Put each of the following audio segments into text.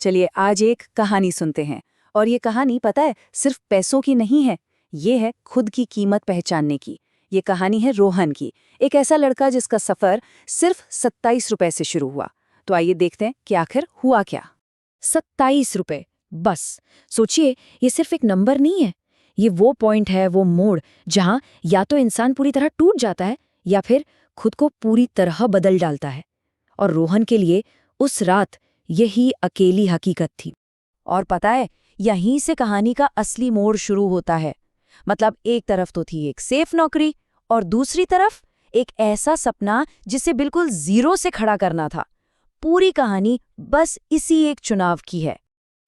चलिए आज एक कहानी सुनते हैं। और ये कहानी पता है सिर्फ पैसों की नहीं है, ये है खुद की कीमत पहचानने की। ये कहानी है रोहन की, एक ऐसा लड़का जिसका सफर सिर्फ 27 रुपए से शुरू हुआ। तो आइए देखते हैं कि आखिर हुआ क्या। 27 रुपए, बस सोचिए, ये सिर्फ एक नंबर नहीं है। ये वो पॉइंट है, वो मोड़ जहां या तो इंसान पूरी तरह टूट जाता है या फिर खुद को पूरी तरह बदल डालता है। और रोहन के लिए उस रात यही अकेली हकीकत थी। और पता है यहीं से कहानी का असली मोड़ शुरू होता है। मतलब एक तरफ तो थी एक सेफ नौकरी और दूसरी तरफ एक ऐसा सपना जिसे बिल्कुल जीरो से खड़ा करना था। पूरी कहानी बस इसी एक चुनाव की है।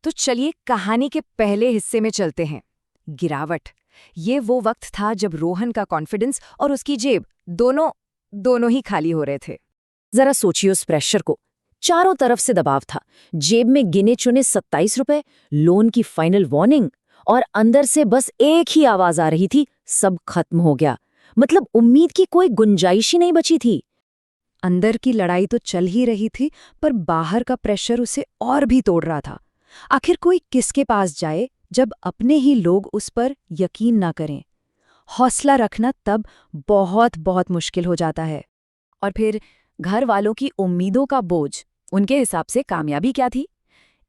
तो चलिए कहानी के पहले हिस्से में चलते हैं। गिरावट। ये वो वक्त था जब रोहन का कॉन्फिडेंस और उसकी जेब दोनों ही खाली हो रहे थे। जरा सोचिए उस प्रेशर को। चारों तरफ से दबाव था, जेब में गिने चुने 27 रुपए, लोन की फाइनल वार्निंग, और अंदर से बस एक ही आवाज आ रही थी, सब खत्म हो गया। मतलब उम्मीद की कोई गुंजाइश ही नहीं बची थी। अंदर की लड़ाई तो चल ही रही थी, पर बाहर का प्रेशर उसे और भी तोड़ रहा था। आखिर कोई किसके पास जाए जब अपने ही लोग उस पर यकीन ना करें। हौसला रखना तब बहुत बहुत मुश्किल हो जाता है। और फिर घर वालों की उम्मीदों का बोझ। उनके हिसाब से कामयाबी क्या थी?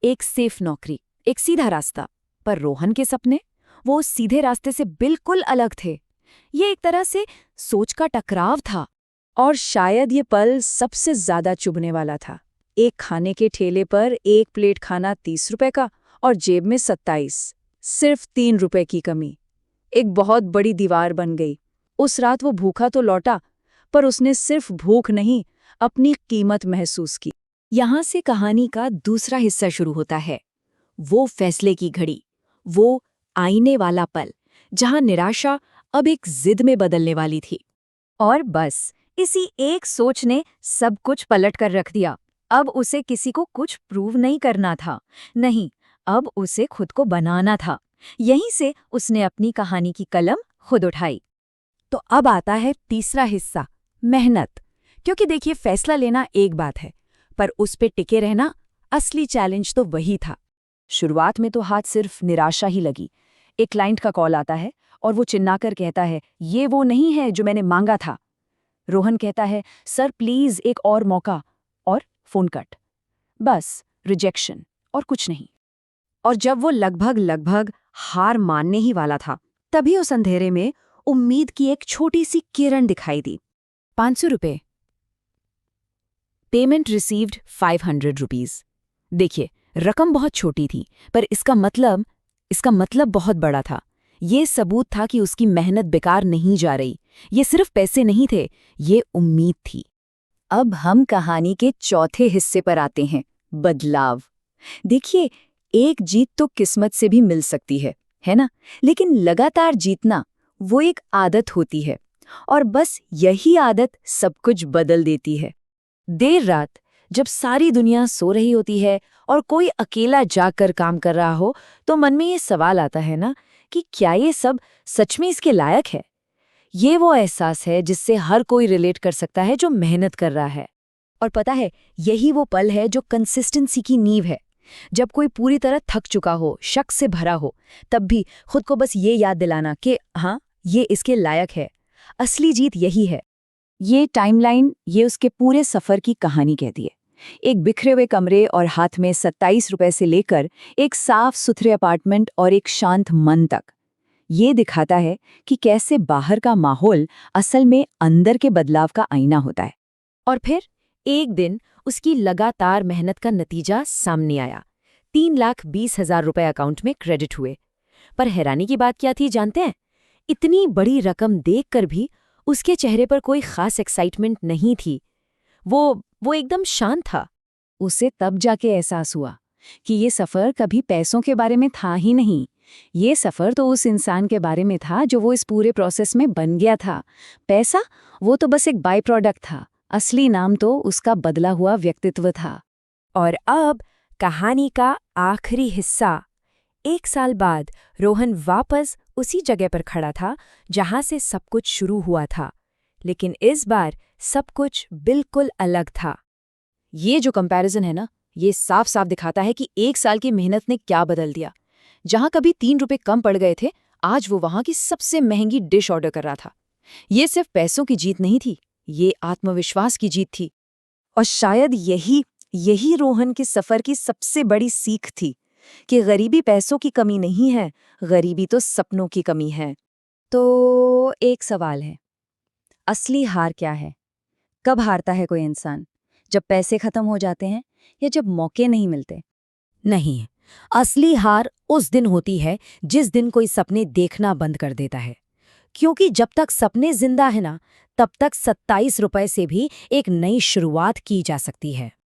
एक सेफ नौकरी, एक सीधा रास्ता। पर रोहन के सपने, वो उस सीधे रास्ते से बिल्कुल अलग थे। ये एक तरह से सोच का टकराव था। और शायद ये पल सबसे ज्यादा चुभने वाला था। एक खाने के ठेले पर एक प्लेट खाना 30 रुपए का और जेब में 27, सिर्फ 3 रुपए की कमी। एक बहुत बड़ी दीवार बन गई। उस रात वो भूखा तो लौटा, पर उसने सिर्फ भूख नहीं, अपनी कीमत महसूस की। यहाँ से कहानी का दूसरा हिस्सा शुरू होता है। वो फैसले की घड़ी, वो आईने वाला पल, जहां निराशा अब एक जिद में बदलने वाली थी। और बस इसी एक सोच ने सब कुछ पलट कर रख दिया। अब उसे किसी को कुछ प्रूव नहीं करना था। नहीं, अब उसे खुद को बनाना था। यहीं से उसने अपनी कहानी की कलम खुद उठाई। तो अब आता है तीसरा हिस्सा, मेहनत। क्योंकि देखिए फैसला लेना एक बात है, पर उस पे टिके रहना असली चैलेंज तो वही था। शुरुआत में तो हाथ सिर्फ निराशा ही लगी। एक क्लाइंट का कॉल आता है और वो चिल्लाकर कहता है, ये वो नहीं है जो मैंने मांगा था। रोहन कहता है, सर प्लीज एक और मौका। और फोन कट। बस रिजेक्शन और कुछ नहीं। और जब वो लगभग हार मानने ही वाला था, तभी उस अंधेरे में उम्मीद की एक छोटी सी किरण दिखाई दी। 500 रुपए। Payment received 500 rupees. देखिए रकम बहुत छोटी थी, पर इसका मतलब बहुत बड़ा था। ये सबूत था कि उसकी मेहनत बेकार नहीं जा रही। ये सिर्फ पैसे नहीं थे, ये उम्मीद थी। अब हम कहानी के चौथे हिस्से पर आते हैं, बदलाव। देखिए एक जीत तो किस्मत से भी मिल सकती है ना? लेकिन लगातार जीतना वो एक आदत होती है, और बस यही आदत सब कुछ बदल देती है। देर रात जब सारी दुनिया सो रही होती है और कोई अकेला जागकर काम कर रहा हो, तो मन में ये सवाल आता है ना कि क्या ये सब सच में इसके लायक है? ये वो एहसास है जिससे हर कोई रिलेट कर सकता है जो मेहनत कर रहा है। और पता है यही वो पल है जो कंसिस्टेंसी की नींव है। जब कोई पूरी तरह थक चुका हो, शक से भरा हो, तब भी खुद को बस ये याद दिलाना कि हाँ, ये इसके लायक है। असली जीत यही है। ये टाइमलाइन ये उसके पूरे सफर की कहानी कहती है। एक बिखरे हुए कमरे और हाथ में 27 रुपए से लेकर एक साफ सुथरे अपार्टमेंट और एक शांत मन तक। ये दिखाता है कि कैसे बाहर का माहौल असल में अंदर के बदलाव का आईना होता है। और फिर एक दिन उसकी लगातार मेहनत का नतीजा सामने आया। 3,20,000 रुपए अकाउंट में क्रेडिट हुए। पर हैरानी की बात क्या थी जानते हैं? इतनी बड़ी रकम देखकर भी उसके चेहरे पर कोई खास एक्साइटमेंट नहीं थी। वो एकदम शांत था। उसे तब जाके एहसास हुआ कि ये सफर कभी पैसों के बारे में था ही नहीं। ये सफर तो उस इंसान के बारे में था जो वो इस पूरे प्रोसेस में बन गया था। पैसा वो तो बस एक बाय प्रोडक्ट था, असली नाम तो उसका बदला हुआ व्यक्तित्व था। और अब कहानी का आखिरी हिस्सा। 1 साल बाद रोहन वापस उसी जगह पर खड़ा था जहां से सब कुछ शुरू हुआ था, लेकिन इस बार सब कुछ बिल्कुल अलग था। ये जो कंपैरिजन है ना, ये साफ साफ दिखाता है कि 1 साल की मेहनत ने क्या बदल दिया। जहां कभी 3 रुपए कम पड़ गए थे, आज वो वहां की सबसे महंगी डिश ऑर्डर कर रहा था। ये सिर्फ पैसों की जीत नहीं थी, ये आत्मविश्वास की जीत थी। और शायद यही रोहन के सफर की सबसे बड़ी सीख थी कि गरीबी पैसों की कमी नहीं है, गरीबी तो सपनों की कमी है। तो एक सवाल है, असली हार क्या है? कब हारता है कोई इंसान? जब पैसे खत्म हो जाते हैं या जब मौके नहीं मिलते? नहीं, असली हार उस दिन होती है जिस दिन कोई सपने देखना बंद कर देता है। क्योंकि जब तक सपने जिंदा है ना, तब तक 27 रुपए से भी एक नई शुरुआत की जा सकती है।